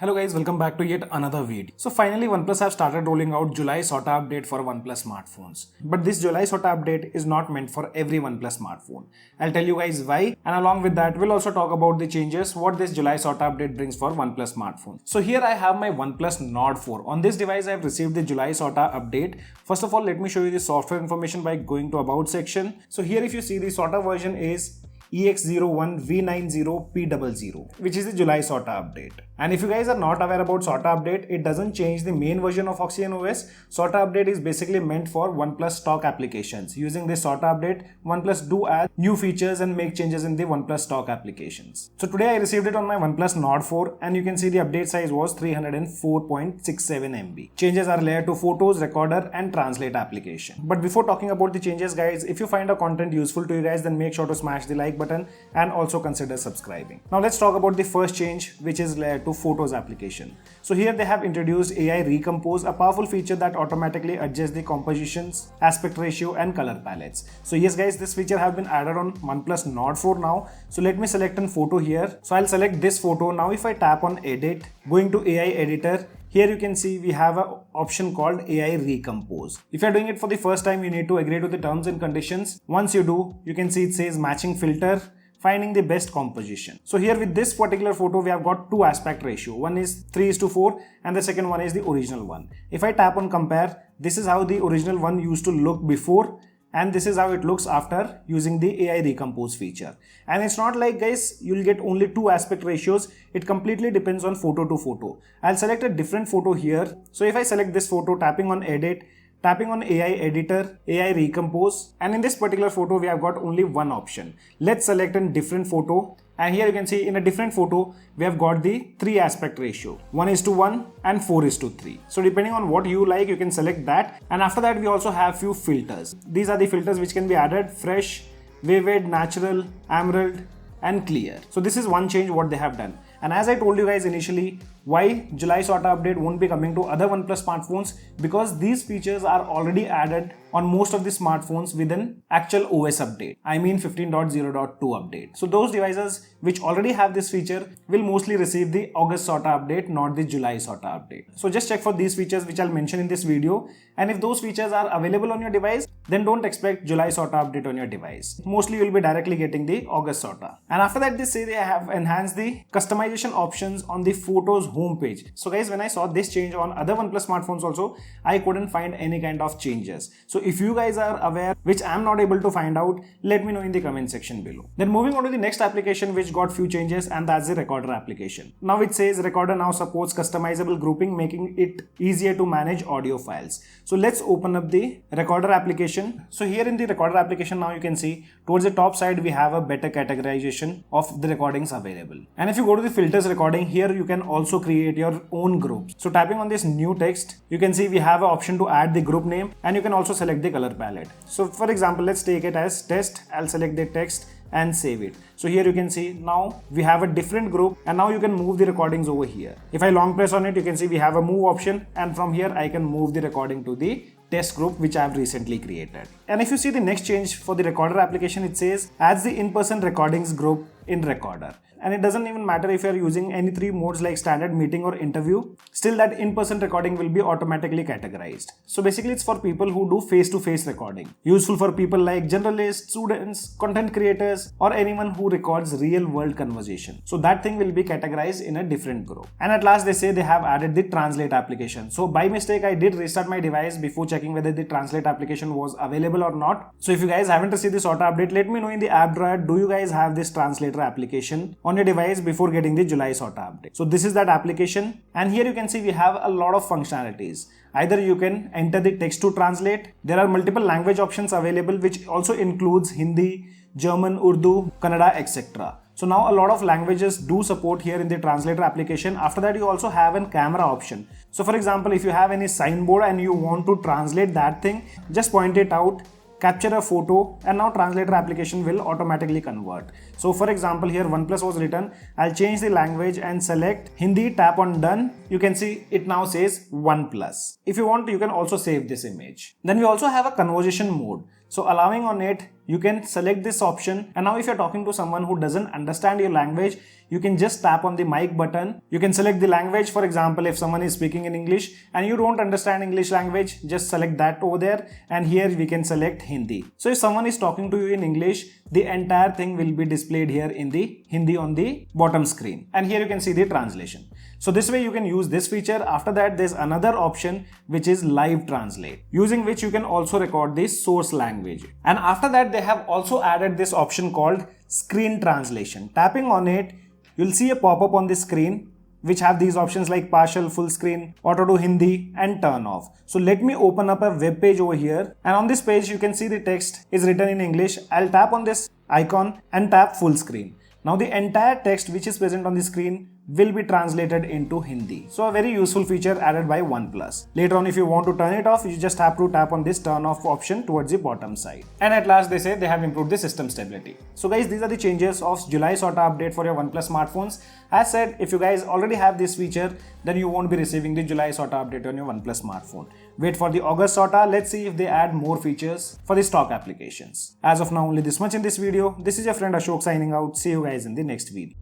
Hello guys, welcome back to yet another video. So finally OnePlus have started rolling out July SOTA update for OnePlus smartphones. But this July SOTA update is not meant for every OnePlus smartphone. I'll tell you guys why, and along with that we'll also talk about the changes what this July SOTA update brings for OnePlus smartphones. So here I have my OnePlus Nord 4. On this device I have received the July SOTA update. First of all, let me show you the software information by going to about section. So here if you see, the SOTA version is EX01V90P00, which is the July SOTA update. And if you guys are not aware about SOTA update, it doesn't change the main version of OxygenOS. SOTA update is basically meant for OnePlus stock applications. Using this SOTA update, OnePlus do add new features and make changes in the OnePlus stock applications. So today I received it on my OnePlus Nord 4 and you can see the update size was 304.67 MB. Changes are related to photos, recorder and translate application. But before talking about the changes guys, if you find our content useful to you guys, then make sure to smash the like button and also consider subscribing. Now let's talk about the first change, which is related to photos application. So here they have introduced AI Recompose, a powerful feature that automatically adjusts the compositions, aspect ratio and color palettes. So yes guys, this feature have been added on OnePlus Nord 4 now. So let me select a photo here. So I'll select this photo. Now if I tap on edit, going to AI editor, here you can see we have an option called AI Recompose. If you are doing it for the first time, you need to agree to the terms and conditions. Once you do, you can see it says matching filter, finding the best composition. So here with this particular photo, we have got two aspect ratio. One is 3:4 and the second one is the original one. If I tap on compare, this is how the original one used to look before and this is how it looks after using the AI Recompose feature. And it's not like guys, you'll get only two aspect ratios. It completely depends on photo to photo. I'll select a different photo here. So if I select this photo, tapping on edit, tapping on AI editor, AI Recompose, and in this particular photo we have got only one option. Let's select a different photo, and here you can see in a different photo we have got the 3 aspect ratio, 1:1 and 4:3. So depending on what you like, you can select that. And after that we also have few filters. These are the filters which can be added: fresh, vivid, natural, emerald and clear. So this is one change what they have done. And as I told you guys initially, why July SOTA update won't be coming to other OnePlus smartphones, because these features are already added on most of the smartphones with an actual OS update. I mean 15.0.2 update. So those devices which already have this feature will mostly receive the August SOTA update, not the July SOTA update. So just check for these features which I'll mention in this video. And if those features are available on your device, then don't expect July SOTA update on your device. Mostly you'll be directly getting the August SOTA. And after that, they say they have enhanced the customization options on the photos homepage. So guys, when I saw this change on other OnePlus smartphones also, I couldn't find any kind of changes. So if you guys are aware, which I'm not able to find out, let me know in the comment section below. Then moving on to the next application which got few changes, and that's the recorder application. Now it says recorder now supports customizable grouping, making it easier to manage audio files. So let's open up the recorder application. So here in the recorder application, now you can see towards the top side we have a better categorization of the recordings available. And if you go to the filters recording, here you can also create your own groups. So tapping on this new text, you can see we have an option to add the group name, and you can also select the color palette. So for example, let's take it as test. I'll select the text and save it. So here you can see now we have a different group, and now you can move the recordings over here. If I long press on it, you can see we have a move option, and from here I can move the recording to the test group which I have recently created. And if you see the next change for the recorder application, it says adds the in-person recordings group in recorder. And it doesn't even matter if you are using any 3 modes like standard, meeting or interview, still that in-person recording will be automatically categorized. So basically it's for people who do face-to-face recording. Useful for people like journalists, students, content creators or anyone who records real-world conversation. So that thing will be categorized in a different group. And at last they say they have added the translate application. So by mistake I did restart my device before checking whether the translate application was available or not. So if you guys haven't received the SOTA update, let me know in the app drawer, do you guys have this translator application on your device before getting the July SOTA update. So this is that application, and here you can see we have a lot of functionalities. Either you can enter the text to translate. There are multiple language options available which also includes Hindi, German, Urdu, Kannada, etc. So now a lot of languages do support here in the translator application. After that you also have a camera option. So for example, if you have any signboard and you want to translate that thing, just point it out, capture a photo, and now translator application will automatically convert. So for example, here OnePlus was written, I'll change the language and select Hindi, tap on done. You can see it now says OnePlus. If you want, you can also save this image. Then we also have a conversation mode. So allowing on it, you can select this option, and now if you're talking to someone who doesn't understand your language, you can just tap on the mic button. You can select the language. For example, if someone is speaking in English and you don't understand English language, just select that over there, and here we can select Hindi. So if someone is talking to you in English, the entire thing will be displayed here in the Hindi on the bottom screen, and here you can see the translation. So this way you can use this feature. After that, there's another option which is live translate, using which you can also record the source language. And after that, they have also added this option called screen translation. Tapping on it, you'll see a pop-up on the screen which have these options like partial, full screen, auto to Hindi, and turn off. So let me open up a web page over here, and on this page you can see the text is written in English. I'll tap on this icon and tap full screen. Now the entire text which is present on the screen will be translated into Hindi. So a very useful feature added by OnePlus. Later on, if you want to turn it off, you just have to tap on this turn off option towards the bottom side. And at last, they say they have improved the system stability. So guys, these are the changes of July SOTA update for your OnePlus smartphones. As said, if you guys already have this feature, then you won't be receiving the July SOTA update on your OnePlus smartphone. Wait for the August SOTA. Let's see if they add more features for the stock applications. As of now, only this much in this video. This is your friend Ashok signing out. See you guys in the next video.